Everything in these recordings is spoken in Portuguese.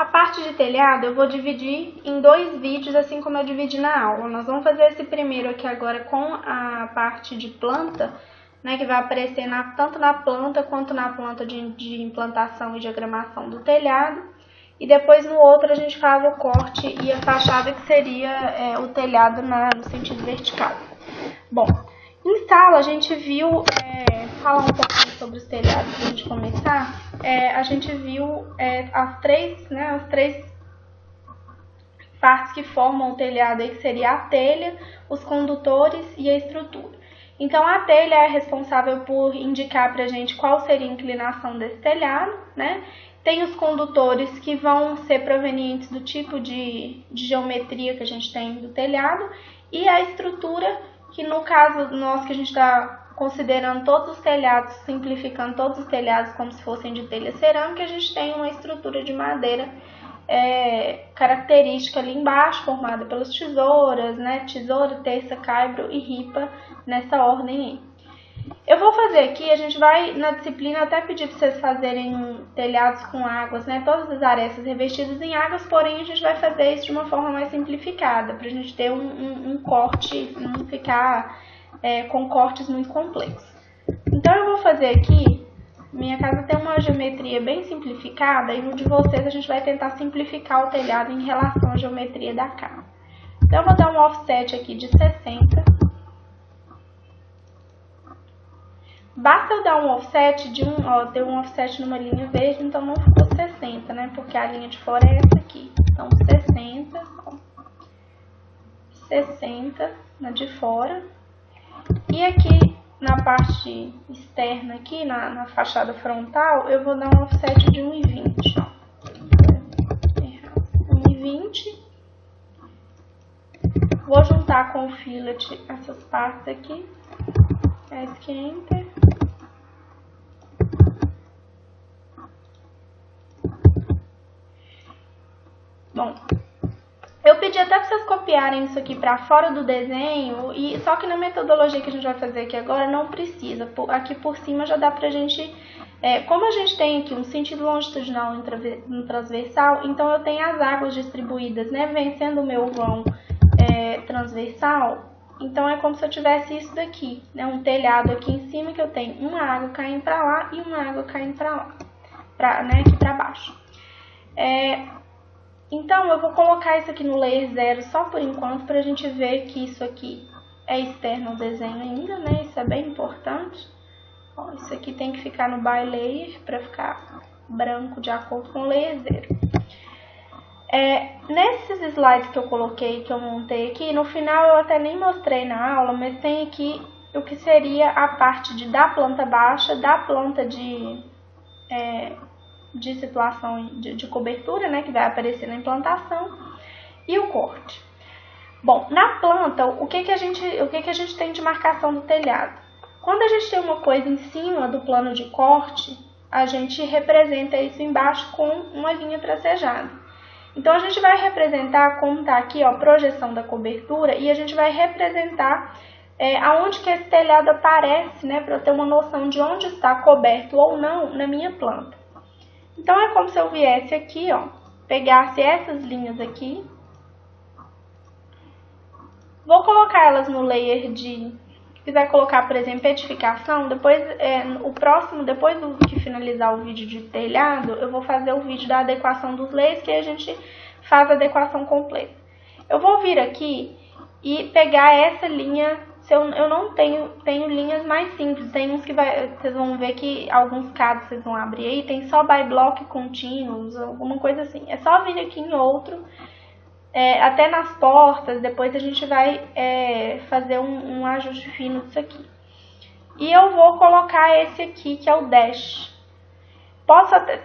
a parte de telhado eu vou dividir em 2 vídeos, assim como eu dividi na aula. Nós vamos fazer esse primeiro aqui agora com a parte de planta, né, que vai aparecer tanto na planta quanto na planta de implantação e diagramação do telhado. E depois no outro a gente faz o corte e a fachada, que seria o telhado no sentido vertical. Bom, em sala a gente viu, falar um pouquinho sobre os telhados para a gente começar. A gente viu as três partes que formam o telhado, aí, que seria a telha, os condutores e a estrutura. Então a telha é responsável por indicar para a gente qual seria a inclinação desse telhado, né? Tem os condutores, que vão ser provenientes do tipo de geometria que a gente tem do telhado, e a estrutura, que no caso nosso, que a gente está considerando todos os telhados, simplificando todos os telhados como se fossem de telha cerâmica, a gente tem uma estrutura de madeira característica ali embaixo, formada pelas tesouras, né? Tesoura, terça, caibro e ripa, nessa ordem aí. Eu vou fazer aqui, a gente vai na disciplina até pedir para vocês fazerem telhados com águas, né? Todas as arestas revestidas em águas, porém a gente vai fazer isso de uma forma mais simplificada, para a gente ter um corte, não ficar com cortes muito complexos. Então eu vou fazer aqui, minha casa tem uma geometria bem simplificada, e no de vocês a gente vai tentar simplificar o telhado em relação à geometria da casa. Então eu vou dar um offset aqui de 60. Basta eu dar um offset deu um offset numa linha verde, então não ficou 60, né? Porque a linha de fora é essa aqui. Então 60 na de fora. E aqui na parte externa, aqui na fachada frontal, eu vou dar um offset de 1,20, ó. 1,20. Vou juntar com o fillet essas partes aqui. Enter. Bom, eu pedi até para vocês copiarem isso aqui para fora do desenho, só que na metodologia que a gente vai fazer aqui agora não precisa. Aqui por cima já dá pra gente, como a gente tem aqui um sentido longitudinal no transversal, então eu tenho as águas distribuídas, né, vencendo o meu vão transversal. Então é como se eu tivesse isso daqui, né, um telhado aqui em cima, que eu tenho uma água caindo para lá e uma água caindo para lá, aqui para baixo. Então eu vou colocar isso aqui no layer 0 só por enquanto, para a gente ver que isso aqui é externo ao desenho ainda, né? Isso é bem importante. Ó, isso aqui tem que ficar no by layer para ficar branco de acordo com o layer 0. Nesses slides que eu coloquei, que eu montei aqui, no final eu até nem mostrei na aula, mas tem aqui o que seria a parte da planta baixa, da planta de situação de cobertura, né, que vai aparecer na implantação, e o corte. Bom, na planta, o que a gente tem de marcação do telhado? Quando a gente tem uma coisa em cima do plano de corte, a gente representa isso embaixo com uma linha tracejada. Então, a gente vai representar, como está aqui, ó, projeção da cobertura, e a gente vai representar aonde que esse telhado aparece, né, para eu ter uma noção de onde está coberto ou não na minha planta. Então, é como se eu viesse aqui, ó, pegasse essas linhas aqui, vou colocar elas no layer se quiser colocar, por exemplo, edificação, depois, depois que finalizar o vídeo de telhado, eu vou fazer o vídeo da adequação dos layers, que aí a gente faz a adequação completa. Eu vou vir aqui e pegar essa linha, eu não tenho linhas mais simples, tem uns que vocês vão ver que alguns casos vocês vão abrir aí, tem só by block continuous, alguma coisa assim. É só vir aqui em outro, até nas portas, depois a gente vai fazer um ajuste fino disso aqui. E eu vou colocar esse aqui, que é o dash.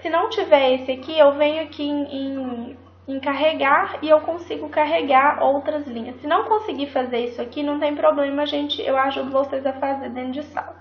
Se não tiver esse aqui, eu venho aqui em carregar e eu consigo carregar outras linhas. Se não conseguir fazer isso aqui, não tem problema, eu ajudo vocês a fazer dentro de sala.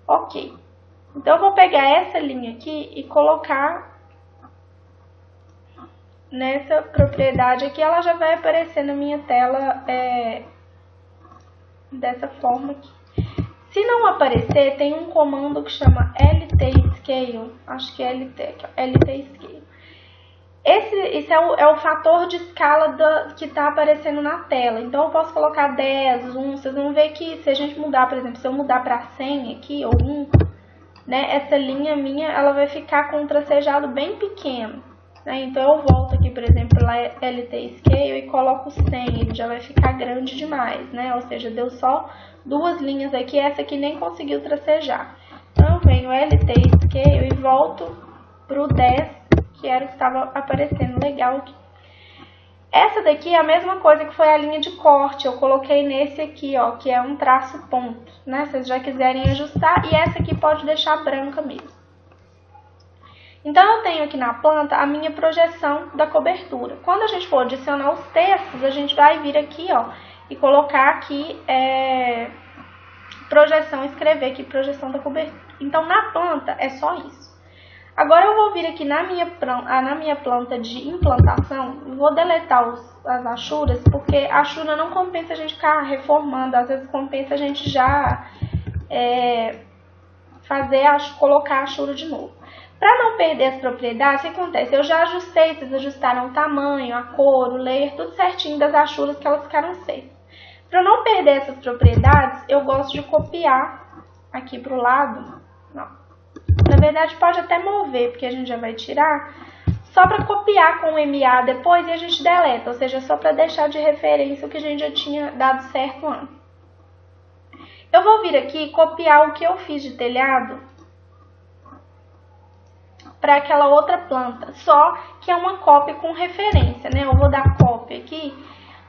Ok. Então, eu vou pegar essa linha aqui e colocar nessa propriedade aqui. Ela já vai aparecer na minha tela dessa forma aqui. Se não aparecer, tem um comando que chama LT Scale. Acho que é LT, aqui, ó, LT Scale. Esse é o fator de escala que está aparecendo na tela. Então, eu posso colocar 10, 1, vocês vão ver que se a gente mudar, por exemplo, se eu mudar para 100 aqui, ou 1, né, essa linha minha, ela vai ficar com um tracejado bem pequeno. Né? Então, eu volto aqui, por exemplo, lá LT Scale e coloco 100, ele já vai ficar grande demais, né? Ou seja, deu só 2 linhas aqui, essa aqui nem conseguiu tracejar. Então, eu venho LT Scale e volto para o 10, que era o que estava aparecendo legal aqui. Essa daqui é a mesma coisa que foi a linha de corte, eu coloquei nesse aqui, ó, que é um traço ponto, né? Se vocês já quiserem ajustar, e essa aqui pode deixar branca mesmo. Então, eu tenho aqui na planta a minha projeção da cobertura. Quando a gente for adicionar os textos, a gente vai vir aqui, ó, e colocar aqui, projeção, escrever aqui projeção da cobertura. Então, na planta é só isso. Agora eu vou vir aqui na minha planta de implantação e vou deletar as achuras, porque a achura não compensa a gente ficar reformando, às vezes compensa a gente já colocar a achura de novo. Para não perder as propriedades, o que acontece? Eu já ajustei, vocês ajustaram o tamanho, a cor, o layer, tudo certinho das achuras que elas ficaram secas. Para não perder essas propriedades, eu gosto de copiar aqui para o lado. Não. Na verdade, pode até mover, porque a gente já vai tirar, só para copiar com o MA depois e a gente deleta, ou seja, só para deixar de referência o que a gente já tinha dado certo antes. Eu vou vir aqui e copiar o que eu fiz de telhado para aquela outra planta, só que é uma cópia com referência, né? Eu vou dar cópia aqui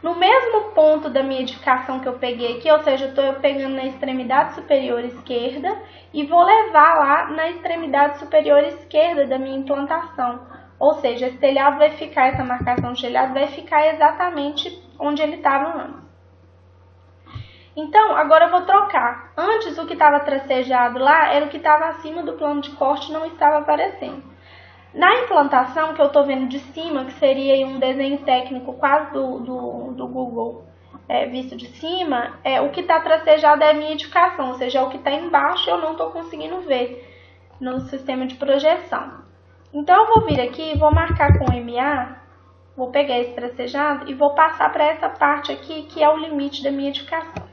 no mesmo ponto da minha edificação que eu peguei aqui, ou seja, eu estou pegando na extremidade superior esquerda e vou levar lá na extremidade superior esquerda da minha implantação. Ou seja, esse telhado vai ficar, essa marcação de telhado vai ficar exatamente onde ele estava antes. Então, agora eu vou trocar. Antes, o que estava tracejado lá era o que estava acima do plano de corte e não estava aparecendo. Na implantação, que eu estou vendo de cima, que seria um desenho técnico quase do Google visto de cima, o que está tracejado é a minha edificação, ou seja, o que está embaixo eu não estou conseguindo ver no sistema de projeção. Então, eu vou vir aqui e vou marcar com MA, vou pegar esse tracejado e vou passar para essa parte aqui, que é o limite da minha edificação.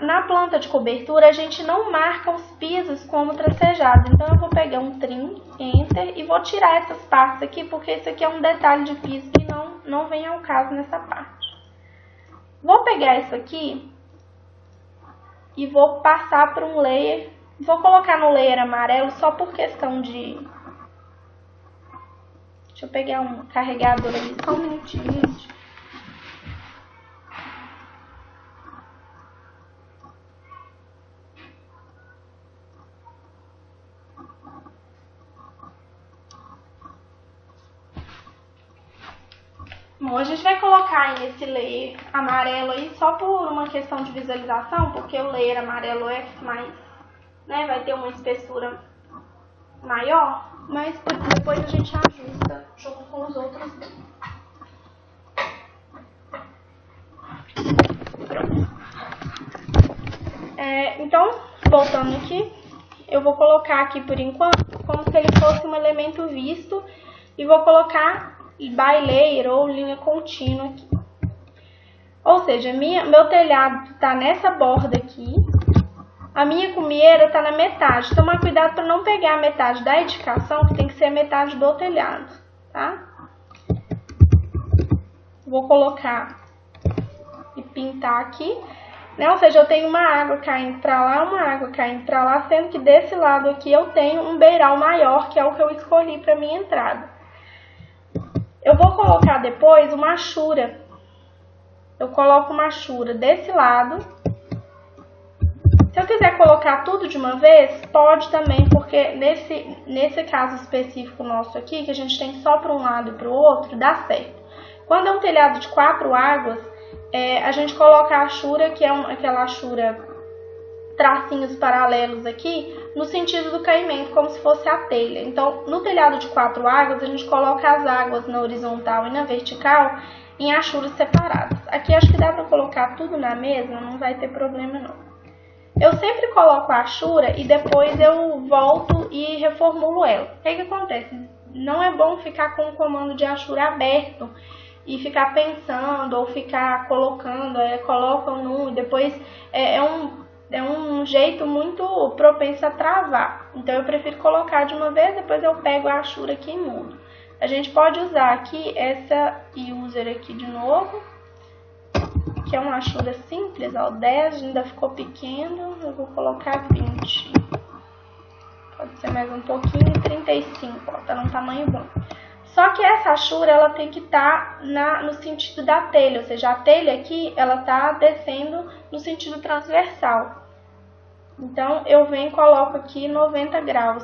Na planta de cobertura, a gente não marca os pisos como tracejado. Então, eu vou pegar um trim, enter, e vou tirar essas partes aqui, porque isso aqui é um detalhe de piso que não vem ao caso nessa parte. Vou pegar isso aqui e vou passar para um layer. Vou colocar no layer amarelo só por questão de... Deixa eu pegar um carregador ali, só um minutinho, gente. Bom, a gente vai colocar aí esse layer amarelo aí só por uma questão de visualização, porque o layer amarelo é mais, né, vai ter uma espessura maior, mas depois a gente ajusta junto com os outros. Pronto. Então, voltando aqui, eu vou colocar aqui por enquanto como se ele fosse um elemento visto e vou colocar by layer ou linha contínua aqui. Ou seja, meu telhado está nessa borda aqui, a minha cumieira está na metade. Tomar cuidado para não pegar a metade da edificação, que tem que ser a metade do telhado, tá? Vou colocar e pintar aqui, né? Ou seja, eu tenho uma água caindo para lá, uma água caindo para lá, sendo que desse lado aqui eu tenho um beiral maior, que é o que eu escolhi para minha entrada. Eu vou colocar depois uma achura. Eu coloco uma achura desse lado. Se eu quiser colocar tudo de uma vez, pode também, porque nesse caso específico nosso aqui, que a gente tem só para um lado e para o outro, dá certo. Quando é um telhado de 4 águas, a gente coloca a achura, que é aquela achura tracinhos paralelos aqui, no sentido do caimento, como se fosse a telha. Então, no telhado de 4 águas, a gente coloca as águas na horizontal e na vertical em achuras separadas. Aqui acho que dá para colocar tudo na mesma, não vai ter problema não. Eu sempre coloco a achura e depois eu volto e reformulo ela. O que acontece? Não é bom ficar com o comando de achura aberto e ficar pensando ou ficar colocando, coloca num, depois é um jeito muito propenso a travar. Então eu prefiro colocar de uma vez, depois eu pego a achura aqui e mudo. A gente pode usar aqui essa user aqui de novo, que é uma achura simples, ó, 10 ainda ficou pequeno, eu vou colocar 20. Pode ser mais um pouquinho, 35, ó, tá num tamanho bom. Só que essa achura, ela tem que estar no sentido da telha, ou seja, a telha aqui, ela tá descendo no sentido transversal. Então, eu venho e coloco aqui 90 graus.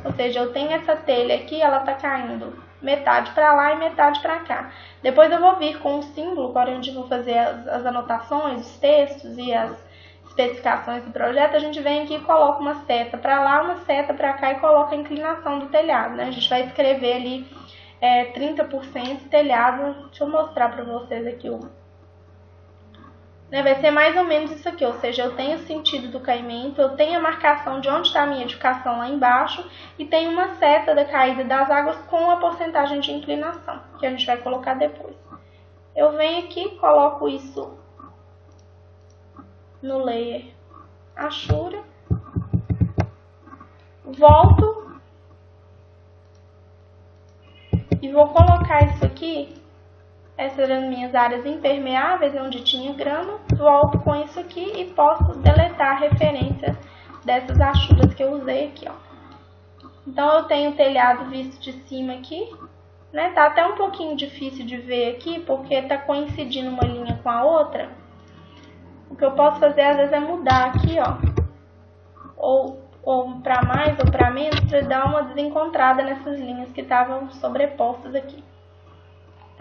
Ou seja, eu tenho essa telha aqui, ela tá caindo metade para lá e metade para cá. Depois eu vou vir com um símbolo, para onde eu vou fazer as anotações, os textos e as especificações do projeto. A gente vem aqui e coloca uma seta para lá, uma seta para cá e coloca a inclinação do telhado, né? A gente vai escrever ali 30% telhado. Deixa eu mostrar para vocês aqui vai ser mais ou menos isso aqui, ou seja, eu tenho o sentido do caimento, eu tenho a marcação de onde está a minha edificação lá embaixo e tenho uma seta da caída das águas com a porcentagem de inclinação, que a gente vai colocar depois. Eu venho aqui, coloco isso no layer achura, volto e vou colocar isso aqui. Essas eram minhas áreas impermeáveis, onde tinha grama. Volto com isso aqui e posso deletar a referência dessas achuras que eu usei aqui, ó. Então, eu tenho o telhado visto de cima aqui, né? Tá até um pouquinho difícil de ver aqui, porque tá coincidindo uma linha com a outra. O que eu posso fazer, às vezes, é mudar aqui, ó. Ou para mais ou para menos, para dar uma desencontrada nessas linhas que estavam sobrepostas aqui.